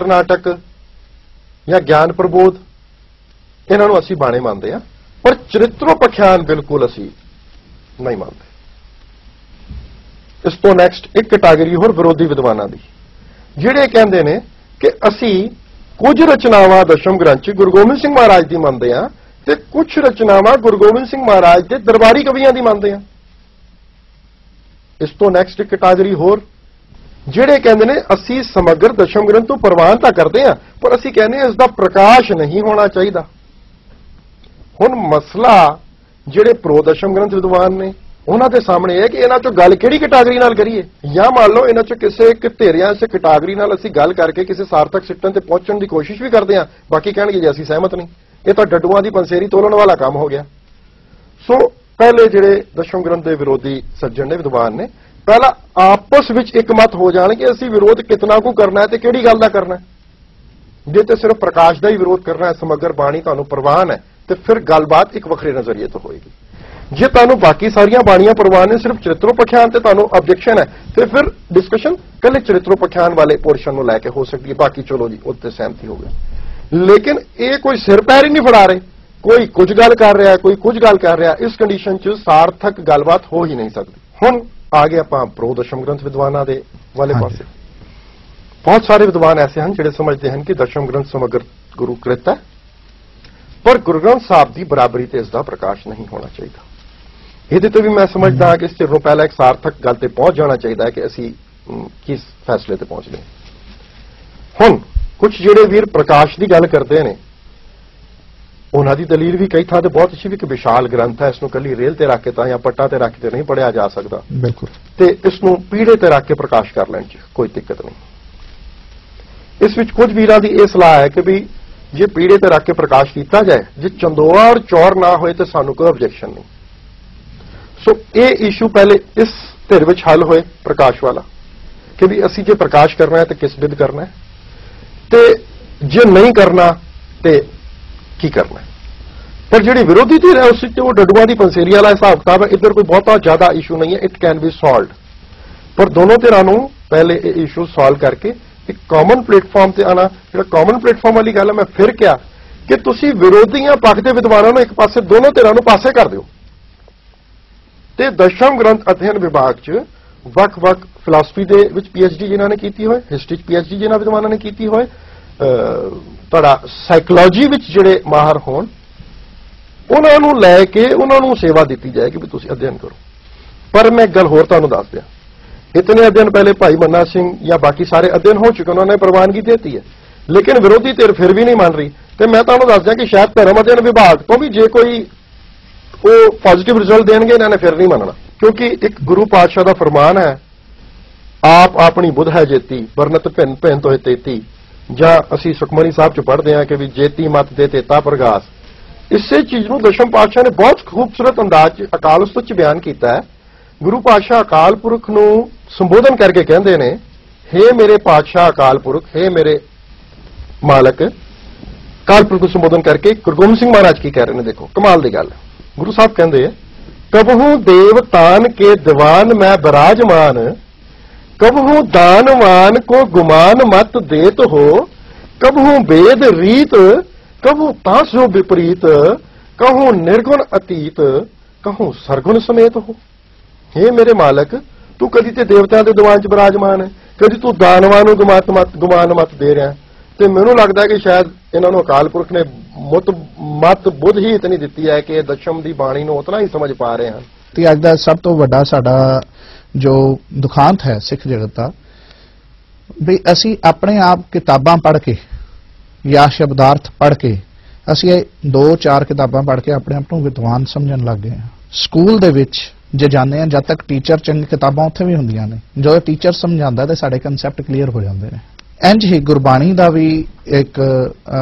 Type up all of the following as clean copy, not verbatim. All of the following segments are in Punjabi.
नाटक या ज्ञान प्रबोध इन्हां नूं असीं बाणे मानते हैं, पर चरित्रोपख्यान बिल्कुल असीं नहीं मानते। इस तो नैक्सट एक कैटागरी होर विरोधी विद्वानां दी, जिहड़े कहंदे ने कि असीं कुछ रचनावां दशम ग्रंथ च गुरु गोबिंद सिंह महाराज दी मंनदे हां ते कुछ रचनावां गुरु गोबिंद सिंह महाराज दे दरबारी कवियां दी मंनदे हां। इस तो नैक्सट एक कैटागरी होर ਜਿਹੜੇ ਕਹਿੰਦੇ ਨੇ ਅਸੀਂ ਸਮਗਰ ਦਸ਼ਮ ਗ੍ਰੰਥ ਤੋਂ ਪ੍ਰਵਾਨ ਤਾਂ ਕਰਦੇ ਆ, ਪਰ ਅਸੀਂ ਕਹਿੰਦੇ ਇਸ ਦਾ ਪ੍ਰਕਾਸ਼ ਨਹੀਂ ਹੋਣਾ ਚਾਹੀਦਾ। ਹੁਣ ਮਸਲਾ ਜਿਹੜੇ ਪ੍ਰੋ ਦਸ਼ਮ ਗ੍ਰੰਥ ਵਿਦਵਾਨ ਨੇ ਉਹਨਾਂ ਦੇ ਸਾਹਮਣੇ ਹੈ ਕਿ ਇਹਨਾਂ ਚੋਂ ਗੱਲ ਕਿਹੜੀ ਕੈਟਾਗਰੀ ਨਾਲ ਕਰੀਏ, ਜਾਂ ਮੰਨ ਲਓ ਇਹਨਾਂ ਚੋਂ ਕਿਸੇ ਇੱਕ ਧਿਰਿਆਂ ਸੇ ਕੈਟਾਗਰੀ ਨਾਲ ਅਸੀਂ ਗੱਲ ਕਰਕੇ ਕਿਸੇ ਸਾਰਥਕ ਸਿੱਟਣ ਤੇ ਪਹੁੰਚਣ ਦੀ ਕੋਸ਼ਿਸ਼ ਵੀ ਕਰਦੇ ਆ, ਬਾਕੀ ਕਹਿਣਗੇ ਜੀ ਅਸੀਂ ਸਹਿਮਤ ਨਹੀਂ। ਇਹ ਤਾਂ ਡੱਡੂਆਂ ਦੀ ਪੰਸੇਰੀ ਤੋਲਣ ਵਾਲਾ ਕੰਮ ਹੋ ਗਿਆ। ਸੋ ਪਹਿਲੇ ਜਿਹੜੇ ਦਸ਼ਮ ਗ੍ਰੰਥ ਦੇ ਵਿਰੋਧੀ ਸੱਜਣ ਨੇ ਵਿਦਵਾਨ ਨੇ, ਪਹਿਲਾਂ ਆਪਸ ਵਿੱਚ ਇੱਕ ਮਤ ਹੋ ਜਾਣ ਕਿ ਅਸੀਂ ਵਿਰੋਧ ਕਿਤਨਾ ਕੁ ਕਰਨਾ ਹੈ ਤੇ ਕਿਹੜੀ ਗੱਲ ਦਾ ਕਰਨਾ ਹੈ। ਜੇ ਤੇ ਸਿਰਫ ਪ੍ਰਕਾਸ਼ ਦਾ ਹੀ ਵਿਰੋਧ ਕਰਨਾ ਹੈ, ਸਮਗਰ ਬਾਣੀ ਤੁਹਾਨੂੰ ਪ੍ਰਵਾਨ ਹੈ, ਤੇ ਫਿਰ ਗੱਲਬਾਤ ਇੱਕ ਵੱਖਰੇ ਨਜ਼ਰੀਏ ਤੋਂ ਹੋਏਗੀ। ਜੇ ਤੁਹਾਨੂੰ ਬਾਕੀ ਸਾਰੀਆਂ ਬਾਣੀਆਂ ਪ੍ਰਵਾਨ ਨੇ, ਸਿਰਫ ਚਰਿੱਤਰੋਪਖਿਆਨ ਤੇ ਤੁਹਾਨੂੰ ਆਬਜੈਕਸ਼ਨ ਹੈ, ਤੇ ਫਿਰ ਡਿਸਕਸ਼ਨ ਕੱਲੇ ਚਰਿੱਤਰੋਪਖਿਆਨ ਵਾਲੇ ਪੋਰਸ਼ਨ ਨੂੰ ਲੈ ਕੇ ਹੋ ਸਕਦੀ ਹੈ। ਬਾਕੀ ਚਲੋ ਜੀ ਉੱਤੇ ਸਹਿਮਤੀ ਹੋ ਗਈ, ਲੇਕਿਨ ਇਹ ਕੋਈ ਸਿਰ ਪੈਰ ਹੀ ਨਹੀਂ ਫੜਾ ਰਹੇ, ਕੋਈ ਕੁਝ ਗੱਲ ਕਰ ਰਿਹਾ, ਕੋਈ ਕੁਝ ਗੱਲ ਕਰ ਰਿਹਾ। ਇਸ ਕੰਡੀਸ਼ਨ 'ਚ ਸਾਰਥਕ ਗੱਲਬਾਤ ਹੋ ਹੀ ਨਹੀਂ ਸਕਦੀ। ਹੁਣ आ गए आप प्रो दशम ग्रंथ विद्वाना दे वाले पासे। बहुत सारे विद्वान ऐसे हैं जिहड़े समझते हैं कि दशम ग्रंथ समग्र गुरुकृत है, पर गुरु ग्रंथ साहब की बराबरी ते इसका प्रकाश नहीं होना चाहिए। ये तो भी मैं समझदा कि इस चिरों पहला एक सार्थक गल ते पहुंच जाना चाहिए कि असी किस फैसले ते पहुंच गए। हुण कुछ जिहड़े वीर प्रकाश की गल करते हैं, उन्होंने दलील भी कई थां ते बहुत अच्छी भी कि विशाल ग्रंथ है, इसनूं कली रेल ते रख के तां या पट्टा ते रख के नहीं पढ़िया जा सकता, बिल्कुल, ते इसनूं पीढ़े ते रख के प्रकाश कर लैण च कोई दिक्कत नहीं। इस विच कुछ वीरां दी इह सलाह है कि भी जे पीढ़े ते रख के प्रकाश किया जाए, जे चंदोआ और चौर ना होए तो सानूं कोई ऑब्जेक्शन नहीं। सो ये इशू पहले इस धिर विच हल होए प्रकाश वाला कि भी असीं जे प्रकाश करना है तो किस बिध करना है, ते जे नहीं करना तो की करना है। पर जी विरोधी धਿਰ है उस डडुआ की पंसेरी वाला हिसाब किताब है, इधर कोई बहुत ज्यादा इशू नहीं है, इट कैन बी सॉल्व। पर दोनों धिरां पहले ये इशू सॉल्व करके एक कॉमन प्लेटफॉर्म से आना। जो कॉमन प्लेटफॉर्म वाली गल है, मैं फिर क्या कि तुसीं विरोधियां पक्ष के विद्वानों एक पासे दोनों धिरां पासे कर दिओ, ते दशम ग्रंथ अध्ययन विभाग च वख-वख फिलासफी दे विच PhD जिन्हां ने कीती होए, हिस्टरी च PhD जिन्हां विद्वानां ने कीती होए, तुहाडा साइकोलॉजी विच जिहड़े माहर होण उन्हां नूं लैके उन्हां नूं सेवा दी जाए कि भी तुसीं अध्ययन करो। पर मैं गल होर तुहानूं दस दियां, इतने अध्ययन पहले भाई मन्ना सिंह या बाकी सारे अध्ययन हो चुके, उन्होंने प्रवानगी देती है, लेकिन विरोधी धिर फिर भी नहीं मान रही। तो मैं तुहानूं दस दियां कि शायद धर्म अध्ययन विभाग तो भी जे कोई वो पॉजिटिव रिजल्ट देणगे, इन्होंने फिर नहीं मनना, क्योंकि एक गुरु पातशाह का फरमान है, आप अपनी बुध है जेती बरनत भिन्न भिन्न तो तेती, ਜਾਂ ਅਸੀਂ ਸੁਖਮਨੀ ਸਾਹਿਬ ਚ ਪੜ੍ਹਦੇ ਹਾਂ ਕਿ ਵੀ ਜੇਤੀ ਮਤ ਦੇ ਤੇਤਾ ਪ੍ਰਗਾਸ। ਇਸੇ ਚੀਜ਼ ਨੂੰ ਦਸ਼ਮ ਪਾਤਸ਼ਾਹ ਨੇ ਬਹੁਤ ਖੂਬਸੂਰਤ ਅੰਦਾਜ਼ ਚ ਅਕਾਲ ਉਸਤਤ ਚ ਬਿਆਨ ਕੀਤਾ ਹੈ। ਗੁਰੂ ਪਾਤਸ਼ਾਹ ਅਕਾਲ ਪੁਰਖ ਨੂੰ ਸੰਬੋਧਨ ਕਰਕੇ ਕਹਿੰਦੇ ਨੇ, ਹੇ ਮੇਰੇ ਪਾਤਸ਼ਾਹ ਅਕਾਲ ਪੁਰਖ, ਹੇ ਮੇਰੇ ਮਾਲਕ। ਅਕਾਲ ਪੁਰਖ ਨੂੰ ਸੰਬੋਧਨ ਕਰਕੇ ਗੁਰੂ ਗੋਬਿੰਦ ਸਿੰਘ ਮਹਾਰਾਜ ਕੀ ਕਹਿ ਰਹੇ ਨੇ, ਦੇਖੋ ਕਮਾਲ ਦੀ ਗੱਲ। ਗੁਰੂ ਸਾਹਿਬ ਕਹਿੰਦੇ, ਕਬਹੂ ਦੇਵ ਤਾਨ ਕੇ ਦੀਵਾਨ ਮੈਂ ਬਿਰਾਜਮਾਨ, कबहू दानवान को गुमान मत देत हो, कबहू वेद रीत कबहू तासो विपरीत, कहूं निर्गुण अतीत कहूं सरगुण समेत हो। हे मेरे मालक, तू कदी ते देवतां दे दीवान च विराजमान है, कदी तू दानवां नूं गुमान मत दे रहा। ते मैनूं लगदा है कि शायद इन्हां नूं अकाल पुरख ने मत बुध ही इतनी दित्ती है कि दशम दी बाणी नूं उतना ही समझ पा रहे हैं। ते अज दा सब तो वड्डा साडा जो दुखांत है सिख जगत का, भी असी अपने आप किताबां पढ़ के या शब्दार्थ पढ़ के असी 2-4 किताबां पढ़ के अपने आप को विद्वान समझन लग गए हैं। स्कूल दे विच जे जाने हैं, जब तक टीचर चंगी किताबां उत्थे भी हुंदियां ने, जो टीचर समझांदा ते साडे कंसैप्ट क्लीयर हो जाते हैं। इंज ही गुरबाणी का भी एक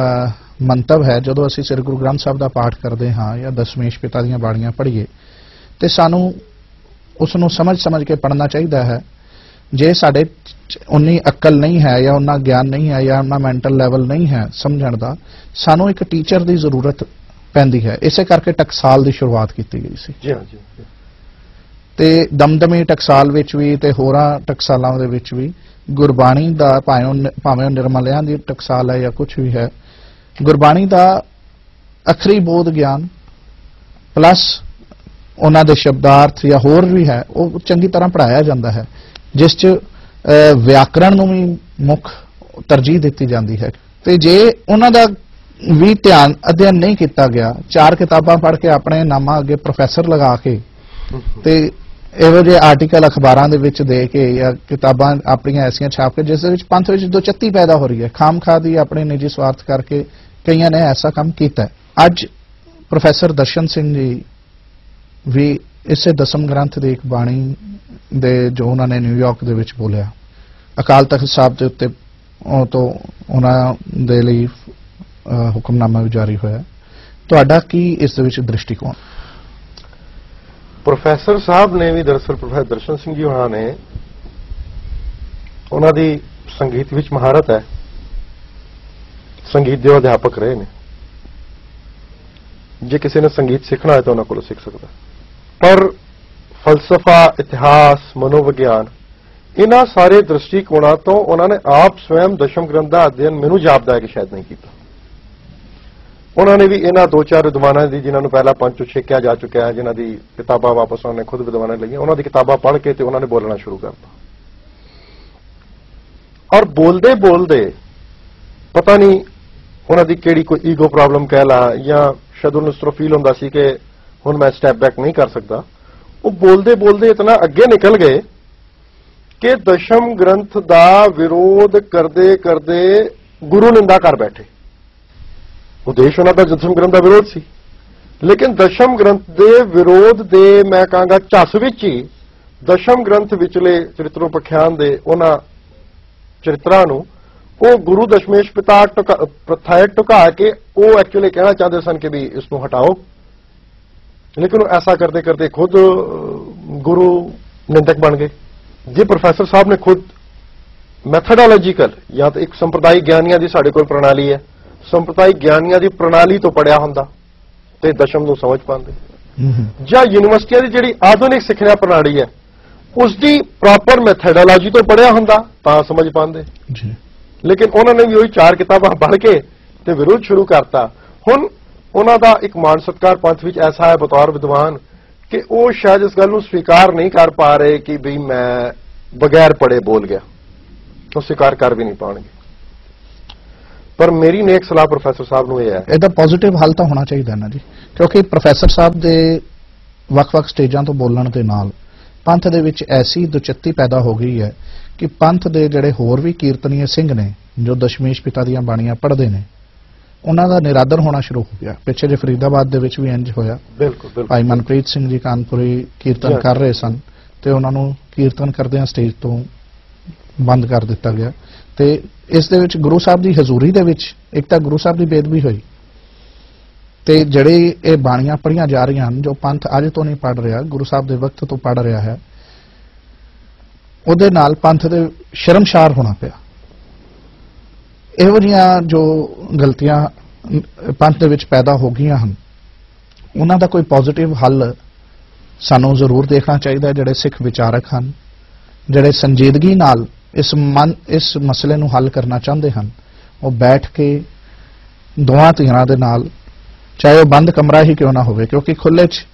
मंतव है, जो असी श्री गुरु ग्रंथ साहब का पाठ करते हाँ या दशमेश पिता दीयां बाणियां पढ़ीए तो सानू उसनों समझ के पढ़ना चाहिए है। जे साडे उन्नी अक्ल नहीं है या उन्ना ज्ञान नहीं है या उन्ना मैंटल लैवल नहीं है समझण दा, सानू एक टीचर की जरूरत पैंदी है। इसे करके टकसाल की शुरुआत की गई सी। जी हाँ जी। ਤੇ ਦਮਦਮੀ ਟਕਸਾਲ ਵਿੱਚ ਵੀ ਤੇ ਹੋਰਾਂ ਟਕਸਾਲਾਂ ਦੇ ਵਿੱਚ ਵੀ ਗੁਰਬਾਣੀ ਦਾ ਭਾਵੇਂ ਉਹ ਨਿਰਮਲਿਆਂ ਦੀ ਟਕਸਾਲ ਹੈ ਜਾਂ ਕੁਝ ਵੀ ਹੈ, ਗੁਰਬਾਣੀ ਦਾ ਅਖਰੀ ਬੋਧ ਗਿਆਨ ਪਲੱਸ ਉਹਨਾਂ ਦੇ ਸ਼ਬਦਾਰਥ ਜਾਂ ਹੋਰ ਵੀ ਹੈ ਉਹ ਚੰਗੀ ਤਰ੍ਹਾਂ ਪੜ੍ਹਾਇਆ ਜਾਂਦਾ ਹੈ, ਜਿਸ 'ਚ ਵਿਆਕਰਣ ਨੂੰ ਵੀ ਮੁੱਖ ਤਰਜੀਹ ਦਿੱਤੀ ਜਾਂਦੀ ਹੈ। ਤੇ ਜੇ ਉਹਨਾਂ ਦਾ ਵੀ ਧਿਆਨ ਅਧਿਐਨ ਨਹੀਂ ਕੀਤਾ ਗਿਆ, 4 ਕਿਤਾਬਾਂ ਪੜ੍ਹ ਕੇ ਆਪਣੇ ਨਾਮਾਂ ਅੱਗੇ ਪ੍ਰੋਫੈਸਰ ਲਗਾ ਕੇ ਤੇ ਇਹੋ ਜਿਹੇ ਆਰਟੀਕਲ ਅਖਬਾਰਾਂ ਦੇ ਵਿੱਚ ਦੇ ਕੇ ਜਾਂ ਕਿਤਾਬਾਂ ਆਪਣੀਆਂ ਐਸੀਆਂ ਛਾਪ ਕੇ ਜਿਸ ਦੇ ਵਿੱਚ ਪੰਥ ਵਿੱਚ ਦੁਚੱਤੀ ਪੈਦਾ ਹੋ ਰਹੀ ਹੈ, ਖਾਮਖਾਹ ਦੀ ਆਪਣੇ ਨਿੱਜੀ ਸਵਾਰਥ ਕਰਕੇ ਕਈਆਂ ਨੇ ਐਸਾ ਕੰਮ ਕੀਤਾ। ਅੱਜ ਪ੍ਰੋਫੈਸਰ ਦਰਸ਼ਨ ਸਿੰਘ ਜੀ ਵੀ ਇਸੇ ਦਸਮ ਗ੍ਰੰਥ ਦੇ ਇੱਕ ਬਾਣੀ ਦੇ ਜੋ ਉਹਨਾਂ ਨੇ ਨਿਊਯਾਰਕ ਦੇ ਵਿੱਚ ਬੋਲਿਆ, ਅਕਾਲ ਤਖਤ ਸਾਹਿਬ ਦੇ ਉੱਤੇ ਉਹ ਤੋਂ ਉਹਨਾਂ ਦੇ ਲਈ ਹੁਕਮਨਾਮਾ ਵੀ ਜਾਰੀ ਹੋਇਆ। ਤੁਹਾਡਾ ਕੀ ਇਸ ਦੇ ਵਿੱਚ ਦ੍ਰਿਸ਼ਟੀਕੋਣ? ਪ੍ਰੋਫੈਸਰ ਸਾਹਿਬ ਨੇ ਵੀ ਦਰਅਸਲ ਪ੍ਰੋਫੈਸਰ ਦਰਸ਼ਨ ਸਿੰਘ ਜੀ ਉਹਨਾਂ ਦੀ ਸੰਗੀਤ ਵਿੱਚ ਮਹਾਰਤ ਹੈ, ਸੰਗੀਤ ਦੇ ਅਧਿਆਪਕ ਰਹੇ ਨੇ। ਜੇ ਕਿਸੇ ਨੇ ਸੰਗੀਤ ਸਿੱਖਣਾ ਹੈ ਤਾਂ ਉਹਨਾਂ ਕੋਲੋਂ ਸਿੱਖ ਸਕਦਾ, ਪਰ ਫਲਸਫਾ, ਇਤਿਹਾਸ, ਮਨੋਵਿਗਿਆਨ, ਇਹਨਾਂ ਸਾਰੇ ਦ੍ਰਿਸ਼ਟੀਕੋਣਾਂ ਤੋਂ ਉਹਨਾਂ ਨੇ ਆਪ ਸਵੈਮ ਦਸ਼ਮ ਗ੍ਰੰਥ ਦਾ ਅਧਿਐਨ ਮੈਨੂੰ ਜਾਪਦਾ ਹੈ ਕਿ ਸ਼ਾਇਦ ਨਹੀਂ ਕੀਤਾ। ਉਹਨਾਂ ਨੇ ਵੀ ਇਹਨਾਂ 2-4 ਵਿਦਵਾਨਾਂ ਦੀ, ਜਿਨ੍ਹਾਂ ਨੂੰ ਪਹਿਲਾਂ ਪੰਚੋ ਛੇਕਿਆ ਜਾ ਚੁੱਕਿਆ ਹੈ, ਜਿਨ੍ਹਾਂ ਦੀ ਕਿਤਾਬਾਂ ਵਾਪਸ ਉਹਨਾਂ ਨੇ ਖੁਦ ਵਿਦਵਾਨਾਂ ਲਈਆਂ, ਉਹਨਾਂ ਦੀ ਕਿਤਾਬਾਂ ਪੜ੍ਹ ਕੇ ਤੇ ਉਹਨਾਂ ਨੇ ਬੋਲਣਾ ਸ਼ੁਰੂ ਕਰਤਾ। ਔਰ ਬੋਲਦੇ ਬੋਲਦੇ ਪਤਾ ਨਹੀਂ ਉਹਨਾਂ ਦੀ ਕਿਹੜੀ ਕੋਈ ਈਗੋ ਪ੍ਰੋਬਲਮ ਕਹਿ ਲਾ ਜਾਂ ਸ਼ਾਇਦ ਉਹਨੂੰ ਇਸ ਤਰ੍ਹਾਂ ਫੀਲ ਹੁੰਦਾ ਸੀ ਕਿ ਹੁਣ ਮੈਂ ਸਟੈਪ ਬੈਕ ਨਹੀਂ ਕਰ ਸਕਦਾ, ਉਹ ਬੋਲਦੇ ਬੋਲਦੇ ਇਤਨਾ ਅੱਗੇ ਨਿਕਲ ਗਏ ਕਿ ਦਸ਼ਮ ਗ੍ਰੰਥ ਦਾ ਵਿਰੋਧ ਕਰਦੇ ਕਰਦੇ ਗੁਰੂ ਨਿੰਦਾ ਕਰ ਬੈਠੇ। ਉਦੇਸ਼ ਉਹਨਾਂ ਦਾ ਦਸ਼ਮ ਗ੍ਰੰਥ ਦਾ ਵਿਰੋਧ ਸੀ, ਲੇਕਿਨ ਦਸ਼ਮ ਗ੍ਰੰਥ ਦੇ ਵਿਰੋਧ ਦੇ ਮੈਂ ਕਹਾਂਗਾ ਝੱਸ ਵਿੱਚ ਹੀ ਦਸ਼ਮ ਗ੍ਰੰਥ ਵਿਚਲੇ ਚਰਿਤਰੋਪਖਿਆਨ ਦੇ ਉਹਨਾਂ ਚਰਿਤਰਾਂ ਨੂੰ ਉਹ ਗੁਰੂ ਦਸ਼ਮੇਸ਼ ਪਿਤਾ ਪ੍ਰਥਾਇ ਟੁਕਾ ਕੇ ਉਹ ਐਕਚੁਅਲੀ ਕਹਿਣਾ ਚਾਹੁੰਦੇ ਸਨ ਕਿ ਵੀ ਇਸ ਨੂੰ ਹਟਾਓ, ਲੇਕਿਨ ਉਹ ਐਸਾ ਕਰਦੇ ਕਰਦੇ ਖੁਦ ਗੁਰੂ ਨਿੰਦਕ ਬਣ ਗਏ। ਜੇ ਪ੍ਰੋਫੈਸਰ ਸਾਹਿਬ ਨੇ ਖੁਦ ਮੈਥਡੋਲੋਜੀਕਲ ਜਾਂ ਤਾਂ ਇੱਕ ਸੰਪਰਦਾਇ ਗਿਆਨੀਆਂ ਦੀ ਸਾਡੇ ਕੋਲ ਪ੍ਰਣਾਲੀ ਹੈ, ਸੰਪਰਦਾਇ ਗਿਆਨੀਆਂ ਦੀ ਪ੍ਰਣਾਲੀ ਤੋਂ ਪੜਿਆ ਹੁੰਦਾ ਤੇ ਦਸ਼ਮ ਨੂੰ ਸਮਝ ਪਾਉਂਦੇ, ਜਾਂ ਯੂਨੀਵਰਸਿਟੀਆਂ ਦੀ ਜਿਹੜੀ ਆਧੁਨਿਕ ਸਿੱਖਿਆ ਪ੍ਰਣਾਲੀ ਹੈ ਉਸ ਦੀ ਪ੍ਰੋਪਰ ਮੈਥਡੋਲੋਜੀ ਤੋਂ ਪੜਿਆ ਹੁੰਦਾ ਤਾਂ ਸਮਝ ਪਾਉਂਦੇ। ਲੇਕਿਨ ਉਹਨਾਂ ਨੇ ਵੀ ਉਹੀ 4 ਕਿਤਾਬਾਂ ਪੜ੍ਹ ਕੇ ਤੇ ਵਿਰੋਧ ਸ਼ੁਰੂ ਕਰਤਾ। ਹੁਣ ਉਹਨਾਂ ਦਾ ਇੱਕ ਮਾਣ ਸਤਿਕਾਰ ਪੰਥ ਵਿੱਚ ਐਸਾ ਹੈ ਬਤੌਰ ਵਿਦਵਾਨ ਕਿ ਉਹ ਸ਼ਾਇਦ ਇਸ ਗੱਲ ਨੂੰ ਸਵੀਕਾਰ ਨਹੀਂ ਕਰ ਪਾ ਰਹੇ ਕਿ ਵੀ ਮੈਂ ਬਗੈਰ ਪੜ੍ਹੇ ਬੋਲ ਗਿਆ, ਉਹ ਸਵੀਕਾਰ ਕਰ ਵੀ ਨਹੀਂ ਪਾਉਣਗੇ। ਪਰ ਮੇਰੀ ਨੇਕ ਸਲਾਹ ਪ੍ਰੋਫੈਸਰ ਸਾਹਿਬ ਨੂੰ ਇਹ ਹੈ, ਇਹਦਾ ਪੋਜ਼ਿਟਿਵ ਹੱਲ ਤਾਂ ਹੋਣਾ ਚਾਹੀਦਾ ਨਾ ਜੀ, ਕਿਉਂਕਿ ਪ੍ਰੋਫੈਸਰ ਸਾਹਿਬ ਦੇ ਵੱਖ-ਵੱਖ ਸਟੇਜਾਂ ਤੋਂ ਬੋਲਣ ਦੇ ਨਾਲ ਪੰਥ ਦੇ ਵਿੱਚ ਐਸੀ ਦੁਚੱਤੀ ਪੈਦਾ ਹੋ ਗਈ ਹੈ ਕਿ ਪੰਥ ਦੇ ਜਿਹੜੇ ਹੋਰ ਵੀ ਕੀਰਤਨੀਏ ਸਿੰਘ ਨੇ ਜੋ ਦਸ਼ਮੇਸ਼ ਪਿਤਾ ਦੀਆਂ ਬਾਣੀਆਂ ਪੜ੍ਹਦੇ ਨੇ ਉਹਨਾਂ ਦਾ ਨਿਰਾਦਰ ਹੋਣਾ ਸ਼ੁਰੂ ਹੋ ਗਿਆ। ਪਿੱਛੇ ਜੇ ਫਰੀਦਾਬਾਦ ਦੇ ਵਿੱਚ ਵੀ ਇੰਜ ਹੋਇਆ, ਬਿਲਕੁਲ ਭਾਈ ਮਨਪ੍ਰੀਤ ਸਿੰਘ ਜੀ ਕਾਨਪੁਰੀ ਕੀਰਤਨ ਕਰ ਰਹੇ ਸਨ ਤੇ ਉਹਨਾਂ ਨੂੰ ਕੀਰਤਨ ਕਰਦਿਆਂ ਸਟੇਜ ਤੋਂ ਬੰਦ ਕਰ ਦਿੱਤਾ ਗਿਆ। ਤੇ ਇਸ ਦੇ ਵਿੱਚ ਗੁਰੂ ਸਾਹਿਬ ਦੀ ਹਜ਼ੂਰੀ ਦੇ ਵਿੱਚ ਇੱਕ ਤਾਂ ਗੁਰੂ ਸਾਹਿਬ ਦੀ ਬੇਅਦਬੀ ਹੋਈ ਤੇ ਜਿਹੜੇ ਇਹ ਬਾਣੀਆਂ ਪੜ੍ਹੀਆਂ ਜਾ ਰਹੀਆਂ ਹਨ, ਜੋ ਪੰਥ ਅੱਜ ਤੋਂ ਨਹੀਂ ਪੜ੍ਹ ਰਿਹਾ, ਗੁਰੂ ਸਾਹਿਬ ਦੇ ਵਕਤ ਤੋਂ ਪੜ੍ਹ ਰਿਹਾ ਹੈ, ਉਹਦੇ ਨਾਲ ਪੰਥ ਦੇ ਸ਼ਰਮਸ਼ਾਰ ਹੋਣਾ ਪਿਆ। ਇਹੋ ਜਿਹੀਆਂ ਜੋ ਗਲਤੀਆਂ ਪੰਥ ਦੇ ਵਿੱਚ ਪੈਦਾ ਹੋ ਗਈਆਂ ਹਨ ਉਹਨਾਂ ਦਾ ਕੋਈ ਪੋਜ਼ਿਟਿਵ ਹੱਲ ਸਾਨੂੰ ਜ਼ਰੂਰ ਦੇਖਣਾ ਚਾਹੀਦਾ ਹੈ। ਜਿਹੜੇ ਸਿੱਖ ਵਿਚਾਰਕ ਹਨ, ਜਿਹੜੇ ਸੰਜੀਦਗੀ ਨਾਲ ਇਸ ਮਸਲੇ ਨੂੰ ਹੱਲ ਕਰਨਾ ਚਾਹੁੰਦੇ ਹਨ, ਉਹ ਬੈਠ ਕੇ ਦੋਵਾਂ ਧਿਰਾਂ ਦੇ ਨਾਲ, ਚਾਹੇ ਉਹ ਬੰਦ ਕਮਰਾ ਹੀ ਕਿਉਂ ਨਾ ਹੋਵੇ, ਕਿਉਂਕਿ ਖੁੱਲ੍ਹੇ 'ਚ